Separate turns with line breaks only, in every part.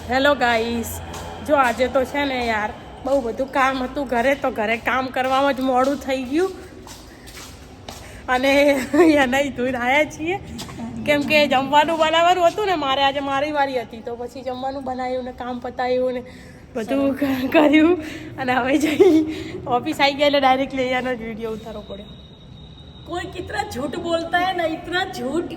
Hello guys, જો આજે તો છે ને યાર બહુ બધું કામ હતું ઘરે, તો ઘરે કામ કરવામાં જ મોડું થઈ ગયું અને અહીંયા નહીં ધોઈને આવ્યા છીએ કેમ કે જમવાનું બનાવવાનું હતું ને મારે. આજે મારી વારી હતી તો પછી જમવાનું બનાવ્યું ને કામ પતાવ્યું ને બધું કર્યું અને હવે જઈ ઓફિસ આવી ગયા એટલે ડાયરેક્ટલી અહીંયાનો જ વિડીયો ઉતારવો પડ્યો.
कोई कितना झूठ बोलता है ना, इतना झूठ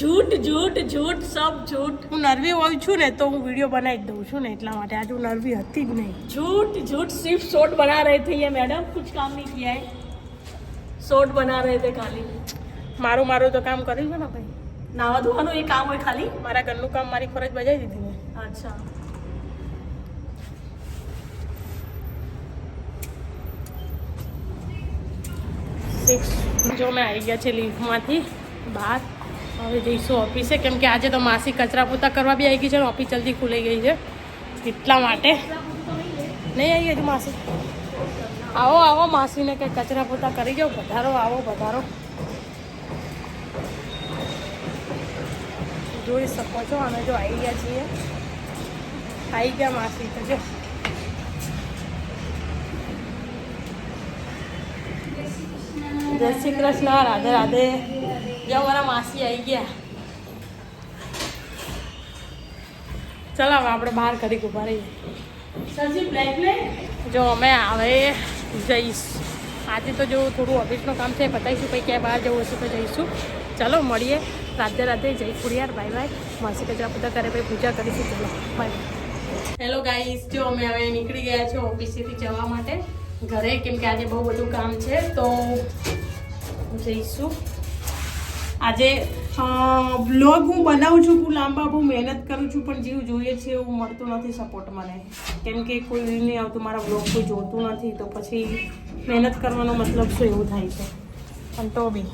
झूठ झूठ झूठ सब झूठ.
હું નર્વી હોઉં છું ને તો હું વિડીયો બનાવી જ દઉં છું ને, એટલા માટે આજે હું નર્વી હતી જ નહીં.
झूठ झूठ सिर्फ शॉर्ट बना रहे थे ये मैडम, कुछ काम नहीं किया है, शॉर्ट बना रहे थे खाली.
મારું તો કામ કર્યું છે ને ભાઈ.
નાવા ધોવાનું એ કામ હોય ખાલી.
મારા ઘરનું કામ મારી ફરજ બજાવી દીધી મેં.
અચ્છા,
જો મેં આવી ગયા છે લીફમાંથી બહાર. હવે જઈશું ઓફિસે કેમ કે આજે તો માસી કચરા પોતા કરવા બી આવી ગઈ છે ને ઓફિસ જલ્દી ખુલી ગઈ છે એટલા માટે. નહીં આવી હજુ માસી? આવો આવો માસીને કંઈ કચરા પોતા કરી જાઓ. પધારો, આવો પધારો. જોઈ શકો છો અમે જો આવી ગયા છીએ. આવી ગયા માસી તો જો. જય શ્રી કૃષ્ણ, રાધે રાધે. જો અમારા માસી આવી ગયા. ચાલો હવે આપણે બહાર ઘડીક ઉભા રહીએ.
સજી બ્લેક ને
જો અમે હવે જઈશ. આજે તો જો થોડું ઓફિસનું કામ છે પતાવીશું, પછી ક્યાંય બહાર જવું હશે તો જઈશું. ચલો મળીએ. રાધે રાધે, જય ખોડિયાર, બાય બાય. માસી કચરા પોતા કરે પછી પૂજા કરીશું. ચલો બાય. હેલો ગાઈસ, જો અમે હવે નીકળી ગયા છે ઓફિસેથી જવા માટે ઘરે કેમ કે આજે બહુ બધું કામ છે તો જઈશું. આજે બ્લોગ હું બનાવું છું, હું લાંબા બહુ મહેનત કરું છું પણ જેવું જોઈએ છે એવું મળતું નથી સપોર્ટ મને. કેમ કે કોઈ નહીં આવતું, મારા બ્લોગ કોઈ જોતું નથી તો પછી મહેનત કરવાનો મતલબ શું એવું થાય છે. પણ તો બી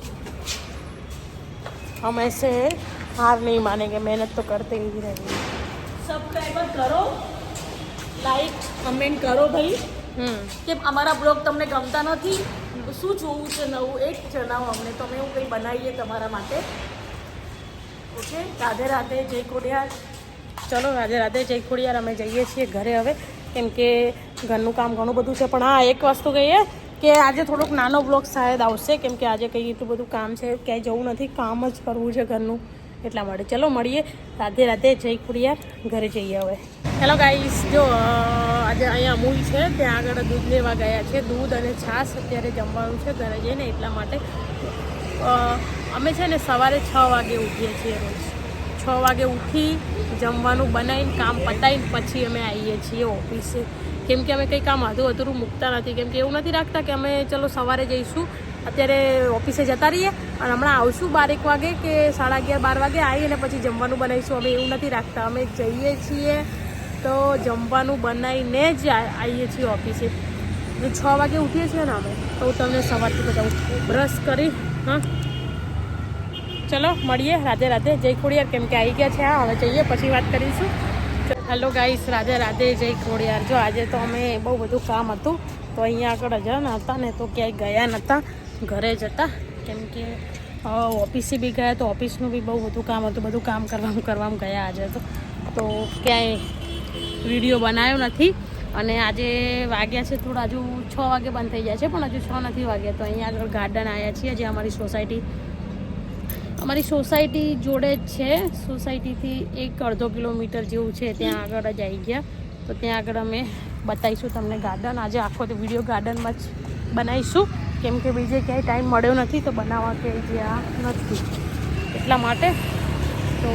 हम ऐसे हार नहीं मानेंगे, मेहनत तो करते ही रहेंगे.
સબસ્ક્રાઇબર કરો, લાઈક કમેન્ટ કરો ભાઈ. કેમ અમારા બ્લોગ તમને ગમતા નથી તો શું જોવું છે નવું એક જણાવો અમને, તો અમે એવું કંઈ બનાવીએ તમારા માટે. ઓકે, રાધે રાધે, જય ખોડિયાર.
ચલો રાધે રાધે, જય ખોડિયાર. અમે જઈએ છીએ ઘરે હવે કેમ કે ઘરનું કામ ઘણું બધું છે. પણ હા, એક વસ્તુ કહીએ કે આજે થોડોક નાનો બ્લોગ શાયદ આવશે કેમ કે આજે કંઈ એટલું બધું કામ છે, ક્યાંય જવું નથી, કામ જ કરવું છે ઘરનું એટલા માટે. ચલો મળીએ. રાધે રાધે, જય ખોડિયાર. ઘરે જઈએ હવે. હેલો ગાઈસ, જો આજે અહીંયા અમૂલ છે ત્યાં આગળ દૂધ લેવા ગયા છે. દૂધ અને છાશ અત્યારે જમવાનું છે ઘરે જઈને એટલા માટે. અમે છે ને સવારે 6 વાગે ઉઠીએ છીએ રોજ. 6 વાગે ઉઠી જમવાનું બનાવીને કામ પતાવીને પછી અમે આવીએ છીએ ઓફિસે કેમ કે અમે કંઈ કામ અધૂરું મૂકતા નથી. કેમ કે એવું નથી રાખતા કે અમે ચલો સવારે જઈશું અત્યારે ઓફિસે જતા રહીએ અને હમણાં આવશું 12 વાગે કે 11:30 12 વાગે આવીને પછી જમવાનું બનાવીશું. અમે એવું નથી રાખતા. અમે જઈએ છીએ તો જમવાનું બનાવીને જ આવીએ છીએ ઓફિસે. જો 6 વાગે ઉઠીએ છીએ ને અમે તો હું તમને સવારથી બતાવું. બ્રશ કરી હા ચલો મળીએ. રાધે રાધે, જય ખોડિયાર. કેમ કે આવી ગયા છે. હા, હવે જઈએ પછી વાત કરીશું. હેલો ગાઈસ, રાધે રાધે, જય ખોડિયાર. જો આજે તો અમે બહુ બધું કામ હતું તો અહીંયા આગળ જવાના હતા ને તો ક્યાંય ગયા નહોતા, ઘરે જ હતા કેમ કે ઓફિસે બી ગયા તો ઓફિસનું બી બહુ બધું કામ હતું. બધું કામ કરવામાં ગયા આજે તો ક્યાંય વિડીયો બનાવ્યો નથી. અને આજે વાગ્યા છે થોડા, હજુ 6 વાગે બંધ થઈ જાય છે પણ હજુ 6 નથી વાગ્યા. તો અહીંયા આગળ ગાર્ડન આવ્યા છીએ જે અમારી સોસાયટી જોડે જ છે. સોસાયટીથી 1-1.5 કિલોમીટર જેવું છે. ત્યાં આગળ જ આવી ગયા તો ત્યાં આગળ અમે બતાવીશું તમને ગાર્ડન. આજે આખો તો વિડીયો ગાર્ડનમાં જ બનાવીશું કેમ કે બીજે ક્યાંય ટાઈમ મળ્યો નથી તો બનાવવા ક્યાંય જ્યાં નથી એટલા માટે. તો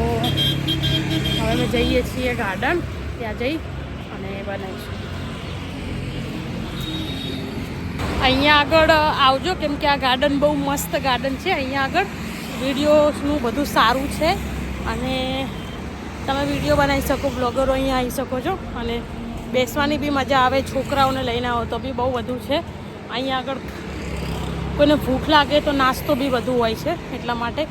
હવે અમે જઈએ છીએ ગાર્ડન, ત્યાં જઈ અને બનાવીશું. અહીંયા આગળ આવજો કેમ કે આ ગાર્ડન બહુ મસ્ત ગાર્ડન છે. અહીંયા આગળ વિડીયોનું બધું સારું છે અને તમે વિડીયો બનાવી શકો, બ્લોગરો અહીંયા આવી શકો છો અને બેસવાની બી મજા આવે. છોકરાઓને લઈને આવો તો બી બહુ બધું છે અહીંયા આગળ. કોઈને ભૂખ લાગે તો નાસ્તો બી બધું હોય છે એટલા માટે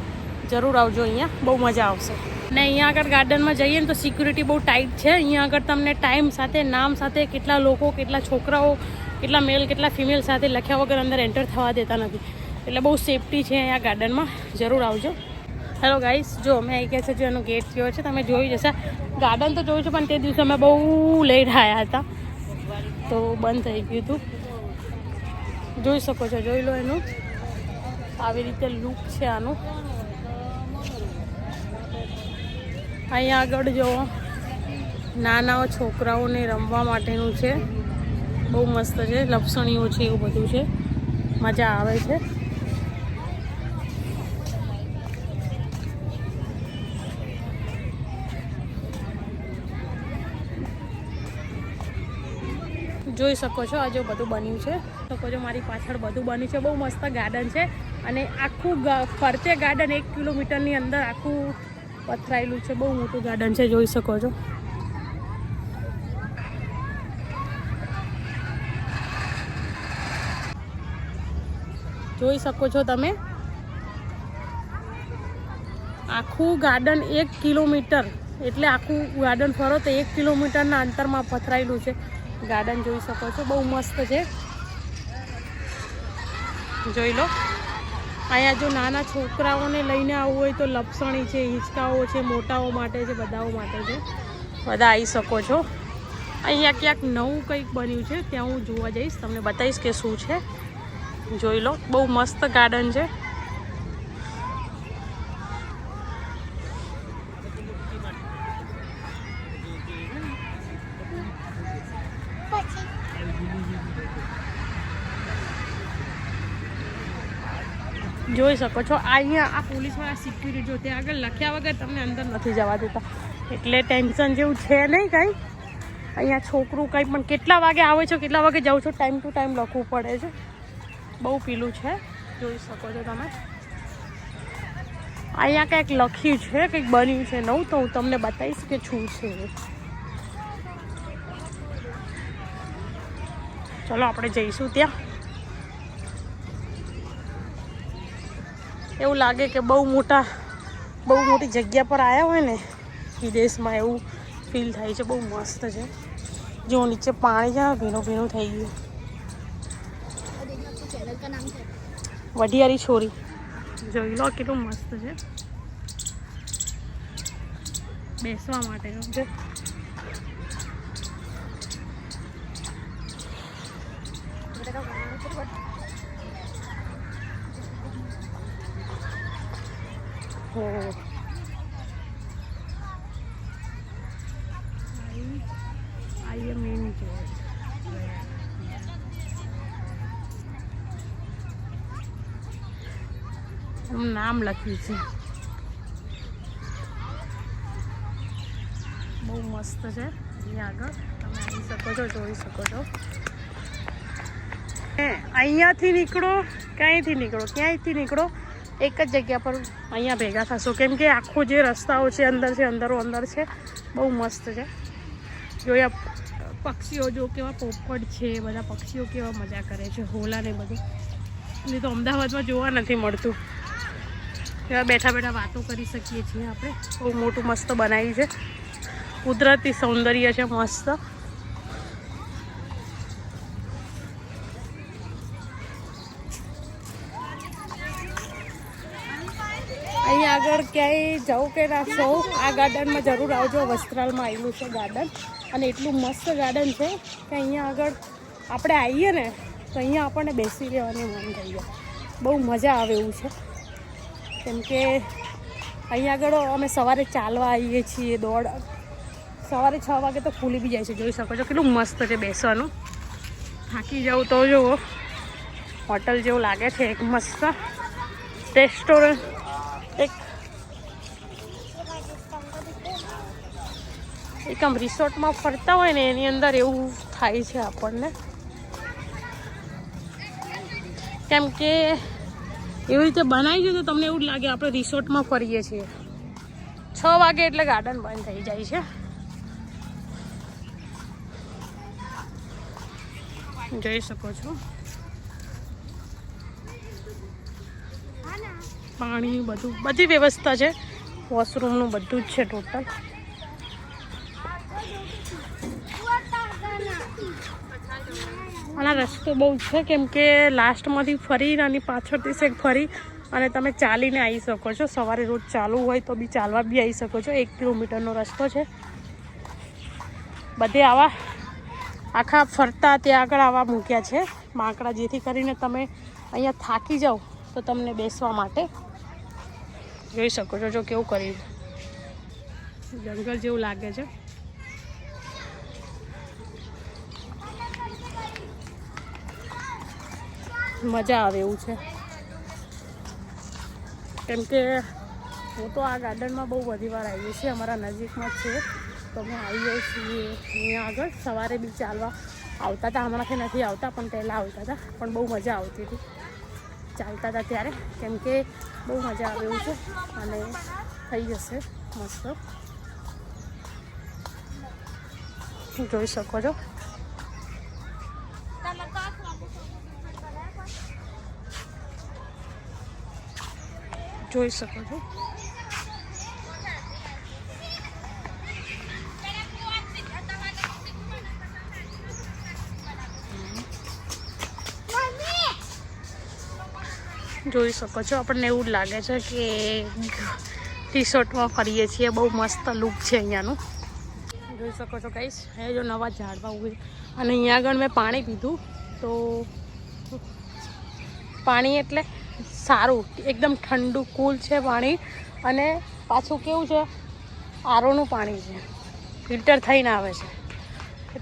જરૂર આવજો, અહીંયા બહુ મજા આવશે. ને અહીંયા આગળ ગાર્ડનમાં જઈએ ને તો સિક્યુરિટી બહુ ટાઈટ છે. અહીંયા આગળ તમને ટાઈમ સાથે, નામ સાથે, કેટલા લોકો, કેટલા છોકરાઓ, કેટલા મેલ, કેટલા ફિમેલ સાથે લખ્યા વગર અંદર એન્ટર થવા દેતા નથી. એટલે બહુ સેફટી છે અહીંયા ગાર્ડનમાં. જરૂર આવજો. હેલો ગાઈસ, જો અમે આવી ગયા છે, જો એનો ગેટ થયો છે, તમે જોઈ જશે. ગાર્ડન તો જોયું છે, પણ તે દિવસે અમે બહુ લેટ આવ્યા હતા તો બંધ થઈ ગયું હતું. જોઈ શકો છો, જોઈ લો એનું આવી રીતે લુક છે આનું. અહીંયા આગળ જો નાના છોકરાઓને રમવા માટેનું છે, બહુ મસ્ત છે, લપસણીઓ છે, એવું બધું છે, મજા આવે છે. જોઈ શકો છો, આ જો બધું બન્યું છે, શકો છો મારી પાછળ બધું બન્યું છે, બહુ મસ્ત ગાર્ડન છે. અને આખું ફરતે ગાર્ડન 1 કિલોમીટરની અંદર આખું પથરાયેલું છે, બહુ મોટું ગાર્ડન છે, જોઈ શકો છો. જોઈ શકો છો તમે, આખું ગાર્ડન 1 કિલોમીટર, એટલે આખું ગાર્ડન ફરો તો 1 કિલોમીટરના અંતરમાં પથરાયેલું છે ગાર્ડન. જોઈ શકો છો, બહુ મસ્ત છે, જોઈ લો. અહીંયા જો નાના છોકરાઓને લઈને આવવું હોય તો લપસણી છે, હિંચકાઓ છે, મોટાઓ માટે છે, બધાઓ માટે છે, બધા આવી શકો છો. અહીંયા ક્યાંક નવું કંઈક બન્યું છે, ત્યાં હું જોવા જઈશ, તમને બતાવીશ કે શું છે. જોઈ લો, બહુ મસ્ત ગાર્ડન છે. જોઈ શકો છો, અહીંયા આ પોલીસવાળા સિક્યુરિટી જો ત્યાં આગળ લખ્યા વગર તમને અંદર નથી જવા દેતા, એટલે ટેન્શન જેવું છે નહીં કાંઈ. અહીંયા છોકરું કંઈ પણ કેટલા વાગે આવે છે, કેટલા વાગે જાઉં છો, ટાઈમ ટુ ટાઈમ લખવું પડે છે, બહુ પીલું છે. જોઈ શકો છો તમે, અહીંયા કંઈક લખ્યું છે, કંઈક બન્યું છે નવું, તો હું તમને બતાવીશ કે શું છે. ચલો આપણે જઈશું ત્યાં. એવું લાગે કે બહુ મોટી જગ્યા પર આવ્યા હોય ને વિદેશમાં, એવું ફીલ થાય છે. બહુ મસ્ત છે, જો નીચે પાણી છે, ભીનું ભીનું થઈ ગયું. વઢિયારી છોરી, જોઈ લો કેટલું મસ્ત છે, બેસવા માટેનું છે. નામ લખ્યું છે, બહુ મસ્ત છે. અહીંયા આગળ તમે આવી શકો છો, જોઈ શકો છો. અહીંયાથી નીકળો, ક્યાંયથી નીકળો, એક જ જગ્યા પર અહીંયા ભેગા થશો, કેમ કે આખો જે રસ્તાઓ છે અંદર છે, બહુ મસ્ત છે. જોયા પક્ષીઓ જો કેવા પોપટ છે, બધા પક્ષીઓ કેવા મજા કરે છે, હોલા ને બધું. એ તો અમદાવાદમાં જોવા નથી મળતું. એવા બેઠા બેઠા વાતો કરી શકીએ છીએ આપણે. બહુ મોટું મસ્ત બનાવ્યું છે, કુદરતી સૌંદર્ય છે મસ્ત. અહીંયા આગળ ક્યાંય જાઓ કે ના સૌ આ ગાર્ડનમાં જરૂર આવજો. વસ્ત્રાલમાં આવેલું છે ગાર્ડન, અને એટલું મસ્ત ગાર્ડન છે કે અહીંયા આગળ આપણે આવીએ ને તો અહીંયા આપણને બેસી રહેવાની મન થઈ જાય, બહુ મજા આવે એવું છે. કેમ કે અહીંયા આગળ અમે સવારે ચાલવા આવીએ છીએ, સવારે 6 વાગે તો ખુલી બી જાય છે. જોઈ શકો છો કેટલું મસ્ત છે બેસવાનું. થાકી જાઉં તો જુઓ, હોટલ જેવું લાગે છે, એક મસ્ત રેસ્ટોરન્ટ, એક આમ રિસોર્ટમાં ફરતા હોય ને એની અંદર એવું થાય છે આપણને, કેમ કે એવી રીતે બનાવી છે તો તમને એવું લાગે આપણે રિસોર્ટમાં ફરીએ છીએ. 6 વાગે એટલે ગાર્ડન બંધ થઈ જાય છે. જોઈ શકો છો, પાણી બધી વ્યવસ્થા છે, વોશરૂમનું બધું જ છે ટોટલ. અને રસ્તો બહુ છે, કેમ કે લાસ્ટમાંથી ફરી અને પાછળથી શેક ફરી અને તમે ચાલીને આવી શકો છો. સવારે રોજ ચાલવું હોય તો બી ચાલવા બી આવી શકો છો. 1 કિલોમીટરનો રસ્તો છે. બધે આવા આખા ફરતા ત્યાં આગળ આવા મૂક્યા છે બાંકડા, જેથી કરીને તમે અહીંયા થાકી જાઓ તો તમને બેસવા માટે. જોઈ શકો છો જો કેવું કર્યું, જંગલ જેવું લાગે છે. મજા આવે એવું છે, કેમ કે હું તો આ ગાર્ડનમાં બહુ બધી વાર આવી છીએ. અમારા નજીકમાં જ છે તો અમે આવીએ છીએ અહીંયા આગળ. સવારે બી ચાલવા આવતા હતા, હમણાંથી નથી આવતા પણ પહેલાં આવતા હતા, પણ બહુ મજા આવતી હતી ચાલતા હતા ત્યારે, કેમ કે બહુ મજા આવે એવું છે. અને થઈ જશે મસ્ત, જોઈ શકો છો. જોઈ શકો છો. જોઈ શકો છો. આપણને એવું જ લાગે છે કે રિસોર્ટમાં ફરીએ છીએ. બહુ મસ્ત લુક છે અહીંયાનું. જોઈ શકો છો ગાઈસ, એ જો નવા ઝાડવા ઉગે. અને અહીંયા આગળ મેં પાણી પીધું તો પાણી એટલે સારું, એકદમ ઠંડુ કૂલ છે પાણી. અને પાછું કેવું છે, આરોનું પાણી છે, ફિલ્ટર થઈને આવે છે,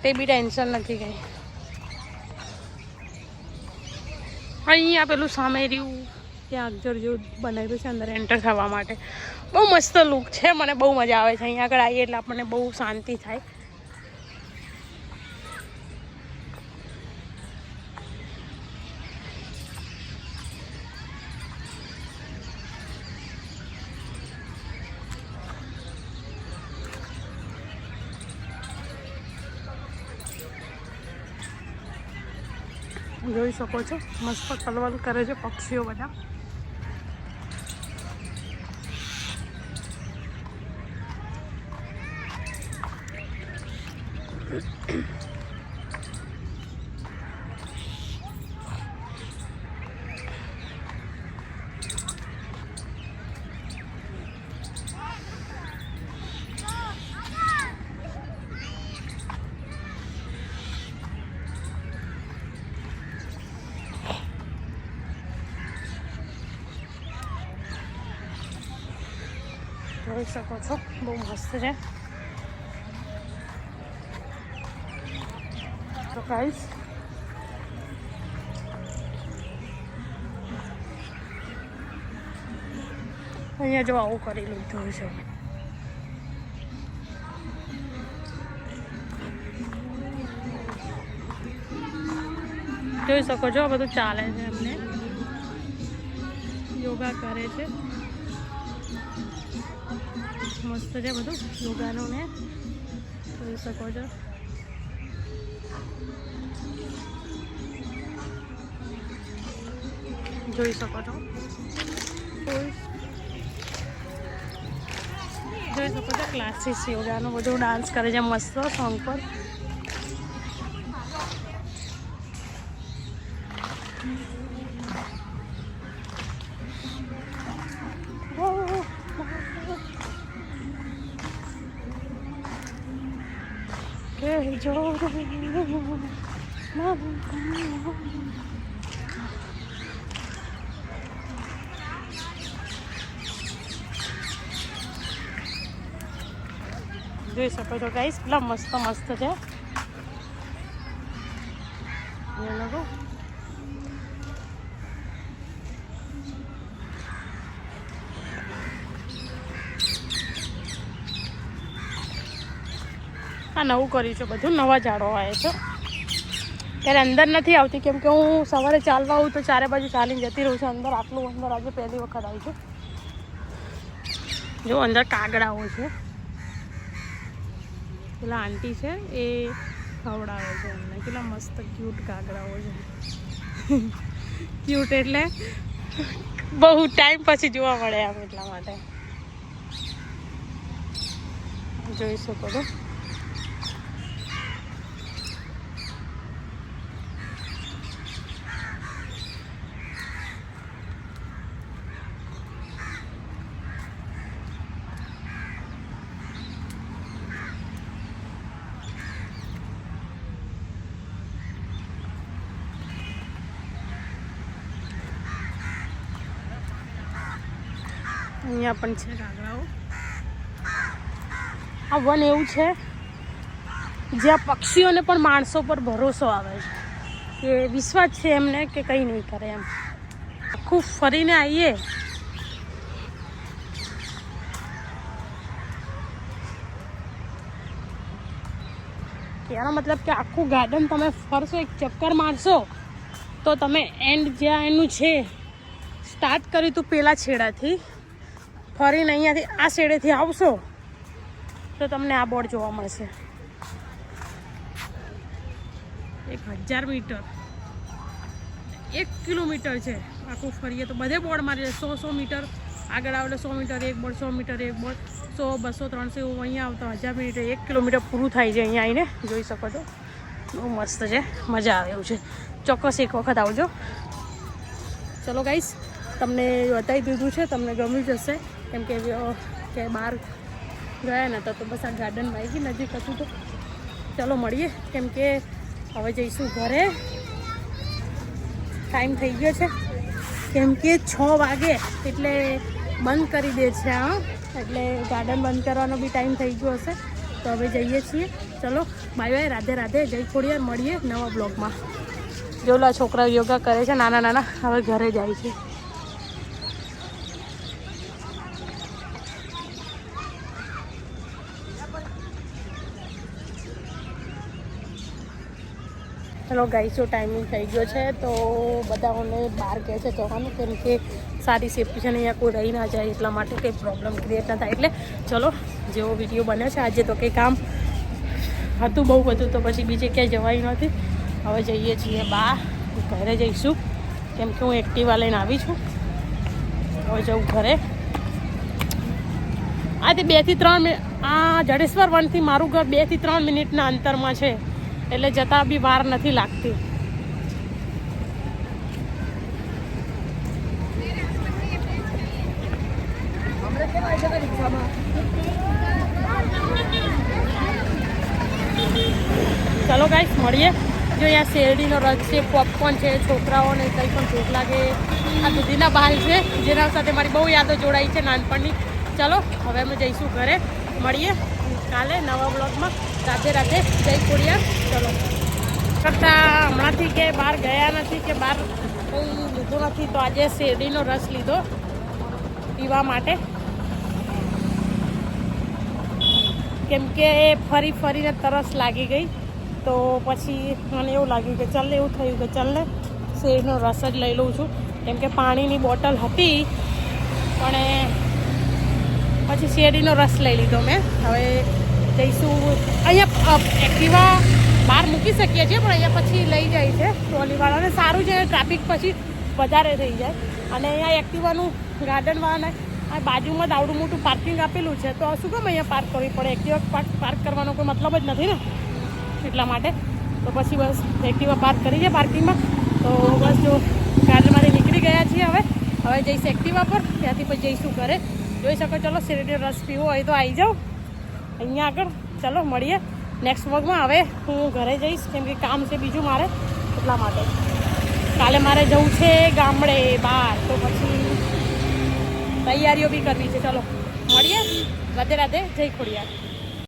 તે બી ટેન્શન નથી કંઈ. અહીંયા પેલું સામે રહ્યું ત્યાં અક્ષર જેવું બનાવ્યું છે અંદર એન્ટર થવા માટે. બહુ મસ્ત લુક છે, મને બહુ મજા આવે છે અહીંયા આગળ આવીએ એટલે આપણને બહુ શાંતિ થાય. જોઈ શકો છો મસ્ત કલવલ કરે છે પક્ષીઓ બધા. જોઈ શકો છો બહુ મસ્ત છે. તો ગાઈસ અહીંયા જો આવું કરી લીધું છે. જોઈ શકો છો બધું ચાલે છે, એમને યોગા કરે છે. મસ્ત છે બધું યોગાનું ને, જોઈ શકો છો. જોઈ શકો છો, જોઈ શકો છો ક્લાસીસ યોગાનું બધું ડાન્સ કરે છે મસ્ત સોંગ પર. જોઈ શકો છો ગાઈસ કેટલા મસ્ત મસ્ત છે એ લોકો. આ નવું કર્યું છે બધું, નવા ઝાડો આવે છે. ત્યારે અંદર નથી આવતી કેમ કે હું સવારે ચાલવા આવું તો ચારે બાજુ ચાલીને જતી રહું છું. અંદર આટલું અંદર આજે પહેલી વખત આવી છું. જો અંદર કાગડાઓ છે, પેલા આંટી છે એ ખવડાવે છે અમને. કેટલા મસ્ત ક્યુટ કાગડાઓ છે. ક્યુટ એટલે બહુ ટાઈમ પછી જોવા મળે આમ, એટલા માટે જોઈ શકો છો. અહીંયા પણ છે કાગડાઓ. આ વન એવું છે જ્યાં પક્ષીઓને પણ માણસો પર ભરોસો આવે છે કે વિશ્વાસ છે એમને કે કંઈ નહીં કરે એમ. આખું ફરીને આવીએ એનો મતલબ કે આખું ગાર્ડન તમે ફરશો, એક ચક્કર મારશો તો તમે એન્ડ જ્યાં એનું છે સ્ટાર્ટ કર્યું તું પેલા છેડાથી ફરીને અહીંયાથી આ છેડેથી આવશો તો તમને આ બોર્ડ જોવા મળશે. 1000 મીટર 1 કિલોમીટર છે આખું ફરીએ તો બધે બોર્ડ મારી 100 મીટર આગળ આવે 100 મીટર એક બોર્ડ, 100 મીટર એક બોર્ડ, 100, 200, 300 એવું અહીંયા આવતા 1000 મીટર 1 કિલોમીટર પૂરું થાય છે. અહીંયા આવીને જોઈ શકો છો, બહુ મસ્ત છે, મજા આવે એવું છે. ચોક્કસ એક વખત આવજો. ચલો ગાઈસ, તમને બતાવી દીધું છે, તમને ગમ્યું જશે કેમ કે બહાર ગયા ને તો બસ આ ગાર્ડનમાં આવી ગઈ નજીક હતું તો ચલો મળીએ કેમ કે હવે જઈશું ઘરે. ટાઈમ થઈ ગયો છે કેમ કે 6 વાગે એટલે બંધ કરી દે છે. હા, એટલે ગાર્ડન બંધ કરવાનો બી ટાઈમ થઈ ગયો હશે તો હવે જઈએ છીએ. ચલો બાય બાય, રાધે રાધે, જય ખોડિયાર. મળીએ નવા બ્લોગમાં. જોલા છોકરાઓ યોગા કરે છે નાના નાના, હવે ઘરે જાય છે. ચલો ગાઈસો, ટાઈમિંગ થઈ ગયો છે તો બધાઓને બહાર કહે છે જવાનું કેમ કે સારી સેફ્ટી છે ને અહીંયા કોઈ રહી ના જાય એટલા માટે કંઈ પ્રોબ્લેમ ક્રિએટ ના થાય. એટલે ચલો, જેવો વિડીયો બને છે આજે તો કંઈ કામ હતું બહુ બધું તો પછી બીજે ક્યાંય જવાયું નથી. હવે જઈએ છીએ બહાર, ઘરે જઈશું કેમ કે હું એક્ટિવા લઈને આવી છું. હવે જવું ઘરે. આથી 2 થી 3 મિનિટ, આ જડેશ્વર વનથી મારું ઘર 2 થી 3 મિનિટના અંતરમાં છે એટલે જતાં બી વાર નથી લાગતી. ચલો ગાઈસ, મળીએ. જો અહીંયા શેરડીનો રસ છે, પોપકોર્ન છે, છોકરાઓને કંઈ પણ ભૂખ લાગે. આ દૂધીના બહાલ છે જેના સાથે મારી બહુ યાદો જોડાઈ છે નાનપણની. ચલો હવે અમે જઈશું ઘરે. મળીએ કાલે નવા બ્લોગમાં. રાધે રાધે, જય ખોડિયાર. ચલો કરતાં હમણાંથી કે બહાર ગયા નથી કે બહાર કંઈ લીધું નથી તો આજે શેરડીનો રસ લીધો પીવા માટે કેમ કે ફરી ફરીને તરસ લાગી ગઈ તો પછી મને એવું લાગ્યું કે ચાલ, એવું થયું કે ચાલ ને શેરડીનો રસ જ લઈ લઉં છું કેમ કે પાણીની બોટલ હતી પણ પછી શેરડીનો રસ લઈ લીધો મેં. હવે જઈશું. અહીંયા એક્ટિવા બહાર મૂકી શકીએ છીએ પણ અહીંયા પછી લઈ જાય છે ટ્રોલીવાળાને. સારું છે, ટ્રાફિક પછી વધારે થઈ જાય. અને અહીંયા એક્ટિવાનું ગાર્ડનવાળાને આ બાજુમાં જ આવડું મોટું પાર્કિંગ આપેલું છે તો શું કામ અહીંયા પાર્ક કરવી પડે? એક્ટિવા પાર્ક કરવાનો કોઈ મતલબ જ નથી ને, એટલા માટે તો પછી બસ એક્ટિવા પાર્ક કરી છે પાર્કિંગમાં. તો બસ જો ગાર્ડનમાંથી નીકળી ગયા છીએ. હવે જઈશું એક્ટિવા પર, ત્યાંથી પછી જઈશું ઘરે. જોઈ શકો. ચલો, શેરડીનો રસ પીવો હોય તો આવી જાઓ અહીંયા આગળ. ચલો મળીએ નેક્સ્ટ વ્લોગમાં. હવે હું ઘરે જઈશ કેમ કે કામ છે બીજું મારે, એટલા માટે. કાલે મારે જવું છે ગામડે બહાર તો પછી તૈયારીઓ બી કરવી છે. ચલો મળીએ. રાધે રાધે, જય ખોડિયાર.